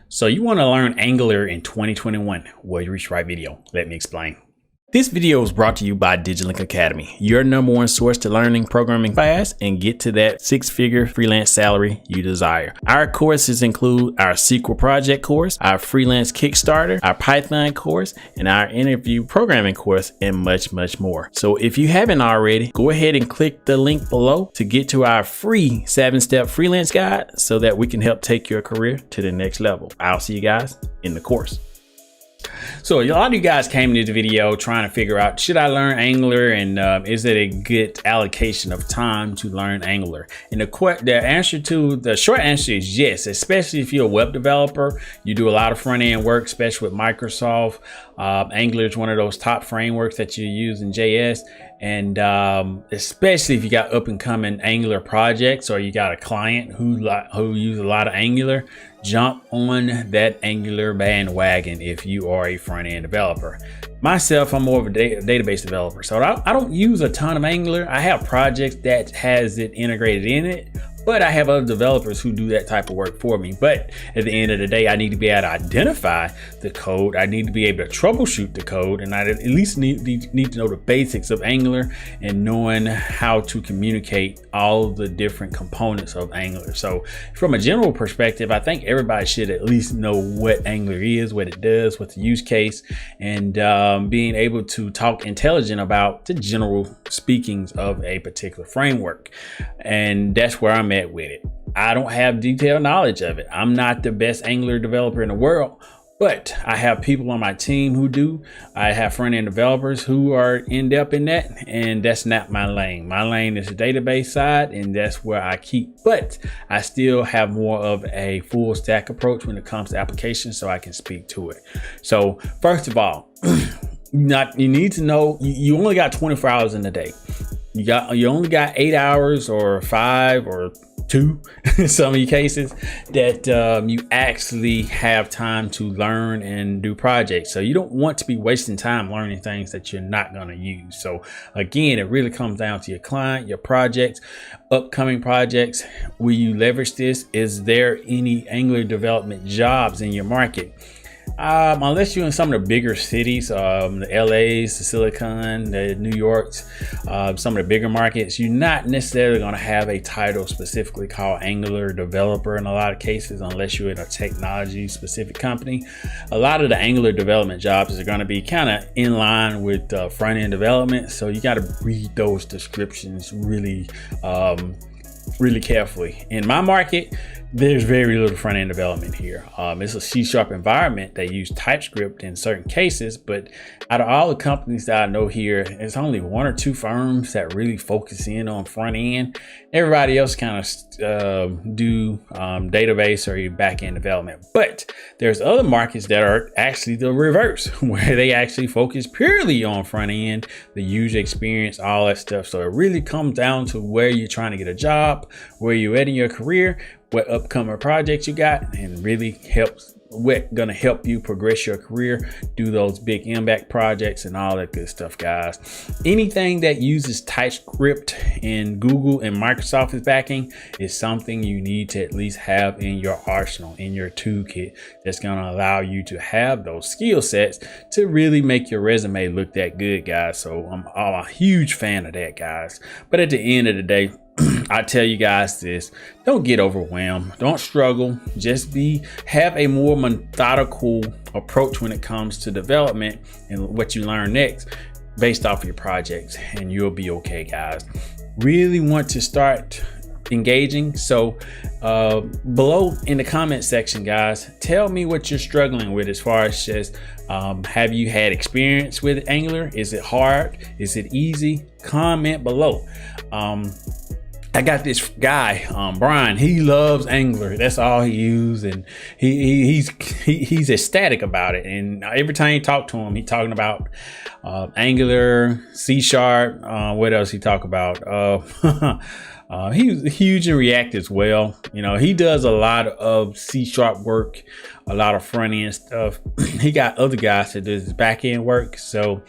So you want to learn Angular in 2021? Well, you reached the right video. Let me explain. This video is brought to you by DigiLink Academy, your #1 source to learning programming fast and get to that 6-figure freelance salary you desire. Our courses include our SQL Project course, our Freelance Kickstarter, our Python course, and our interview programming course, and much, much more. So if you haven't already, go ahead and click the link below to get to our free 7-step freelance guide so that we can help take your career to the next level. I'll see you guys in the course. So a lot of you guys came into the video trying to figure out, should I learn Angular, and is it a good allocation of time to learn Angular? And the short answer is yes, especially if you're a web developer. You do a lot of front end work, especially with Microsoft. Angular is one of those top frameworks that you use in JS. And especially if you got up and coming Angular projects, or you got a client who use a lot of Angular, jump on that Angular bandwagon if you are a front end developer. Myself, I'm more of a database developer, so I don't use a ton of Angular. I have projects that has it integrated in it, but I have other developers who do that type of work for me. But at the end of the day, I need to be able to identify the code. I need to be able to troubleshoot the code, and I at least need to know the basics of Angular and knowing how to communicate all the different components of Angular. So from a general perspective, I think everybody should at least know what Angular is, what it does, what's the use case, and being able to talk intelligent about the general speakings of a particular framework. And that's where I'm at with it. I don't have detailed knowledge of it. I'm not the best Angular developer in the world, but I have people on my team who do. I have front-end developers who are in depth in that, and that's not my lane. My lane is the database side, and that's where I keep. But I still have more of a full stack approach when it comes to applications, so I can speak to it. So first of all, you need to know you only got 24 hours in a day. You only got 8 hours or 5 or 2 in some of your cases that you actually have time to learn and do projects. So you don't want to be wasting time learning things that you're not going to use. So again, it really comes down to your client, your projects, upcoming projects. Will you leverage this? Is there any Angular development jobs in your market? Unless you're in some of the bigger cities, the LAs, the Silicon, the New Yorks, some of the bigger markets, you're not necessarily going to have a title specifically called Angular developer in a lot of cases, unless you're in a technology specific company. A lot of the Angular development jobs are going to be kind of in line with front end development. So you got to read those descriptions really carefully. In my market, there's very little front-end development here. It's a C# environment. They use TypeScript in certain cases, but out of all the companies that I know here, it's only 1 or 2 firms that really focus in on front end. Everybody else kind of do database or back-end development. But there's other markets that are actually the reverse, where they actually focus purely on front end, the user experience, all that stuff. So it really comes down to where you're trying to get a job, where you're at in your career, what upcoming projects you got, and really what's gonna help you progress your career, do those big impact projects and all that good stuff, guys. Anything that uses TypeScript and Google and Microsoft is backing is something you need to at least have in your arsenal, in your toolkit, that's gonna allow you to have those skill sets to really make your resume look that good, guys. So I'm a huge fan of that, guys. But at the end of the day, I tell you guys this: don't get overwhelmed, don't struggle, just have a more methodical approach when it comes to development and what you learn next based off your projects, and you'll be okay, guys. Really want to start engaging, so below in the comment section, guys, tell me what you're struggling with as far as just have you had experience with Angular? Is it hard? Is it easy? Comment below. I got this guy, Brian. He loves Angular. That's all he uses, and he's ecstatic about it. And every time you talk to him, he's talking about Angular, C#. What else he talk about? He's huge in React as well. You know, he does a lot of C# work, a lot of front end stuff. He got other guys that does back end work. So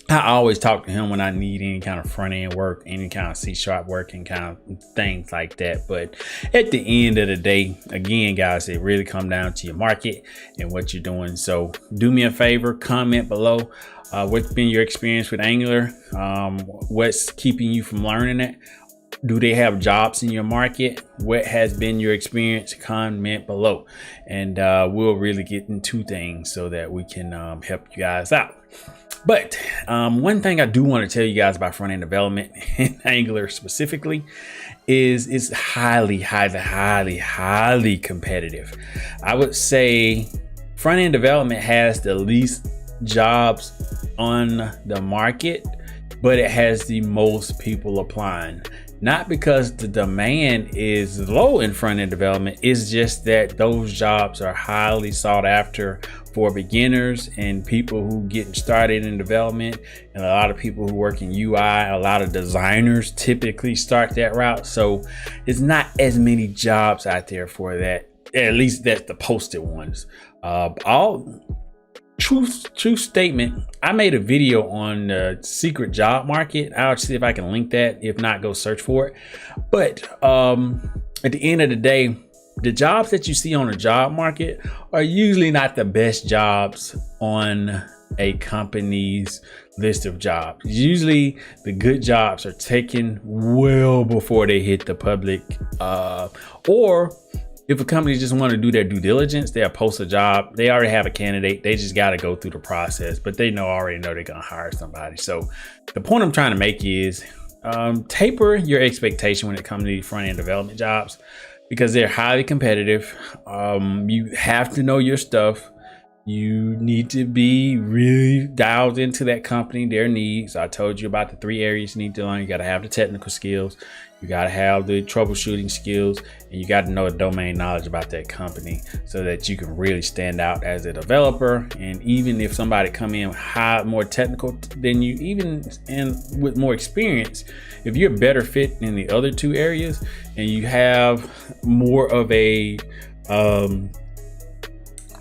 I always talk to him when I need any kind of front end work, any kind of C# work and kind of things like that. But at the end of the day, again, guys, it really comes down to your market and what you're doing. So do me a favor, comment below. What's been your experience with Angular? What's keeping you from learning it? Do they have jobs in your market? What has been your experience? Comment below, and we'll really get into things so that we can help you guys out. But one thing I do want to tell you guys about front-end development in Angular specifically is it's highly competitive. I would say front-end development has the least jobs on the market, but it has the most people applying. Not because the demand is low in front-end development, it's just that those jobs are highly sought after for beginners and people who getting started in development, and a lot of people who work in UI. A lot of designers typically start that route, so it's not as many jobs out there for that. At least that's the posted ones. True statement. I made a video on the secret job market. I'll see if I can link that. If not, go search for it. But at the end of the day, the jobs that you see on the job market are usually not the best jobs on a company's list of jobs. Usually the good jobs are taken well before they hit the public, or if a company just want to do their due diligence, they'll post a job. They already have a candidate. They just got to go through the process, but they already know they're going to hire somebody. So the point I'm trying to make is taper your expectation when it comes to these front-end development jobs, because they're highly competitive. You have to know your stuff. You need to be really dialed into that company, their needs. I told you about the 3 areas you need to learn. You got to have the technical skills, you got to have the troubleshooting skills, and you got to know the domain knowledge about that company so that you can really stand out as a developer. And even if somebody come in more technical than you, even with more experience, if you're a better fit in the other 2 areas and you have more of a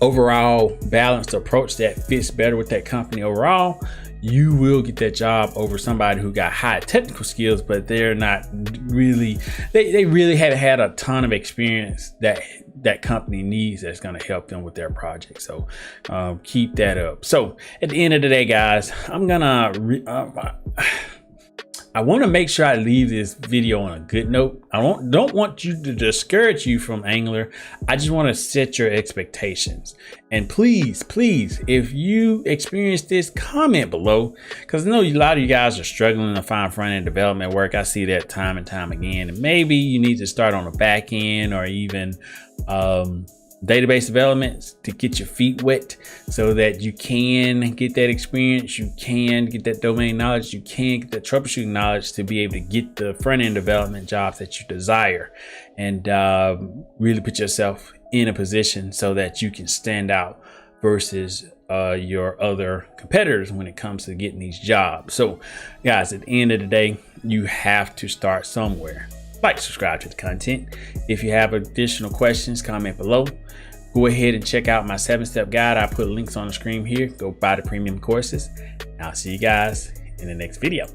overall balanced approach that fits better with that company overall, you will get that job over somebody who got high technical skills, but they're not really, they really haven't had a ton of experience that company needs that's going to help them with their project. So keep that up. So at the end of the day, guys, I'm gonna I want to make sure I leave this video on a good note. I don't want you to discourage you from Angular. I just want to set your expectations. And please, if you experience this, comment below, because I know a lot of you guys are struggling to find front-end development work. I see that time and time again. And maybe you need to start on the back end or even database development to get your feet wet so that you can get that experience, you can get that domain knowledge, you can get that troubleshooting knowledge to be able to get the front-end development jobs that you desire, and really put yourself in a position so that you can stand out versus your other competitors when it comes to getting these jobs. So guys, at the end of the day, you have to start somewhere. Like, subscribe to the content. If you have additional questions, comment below. Go ahead and check out my 7-step guide. I put links on the screen here. Go buy the premium courses. I'll see you guys in the next video.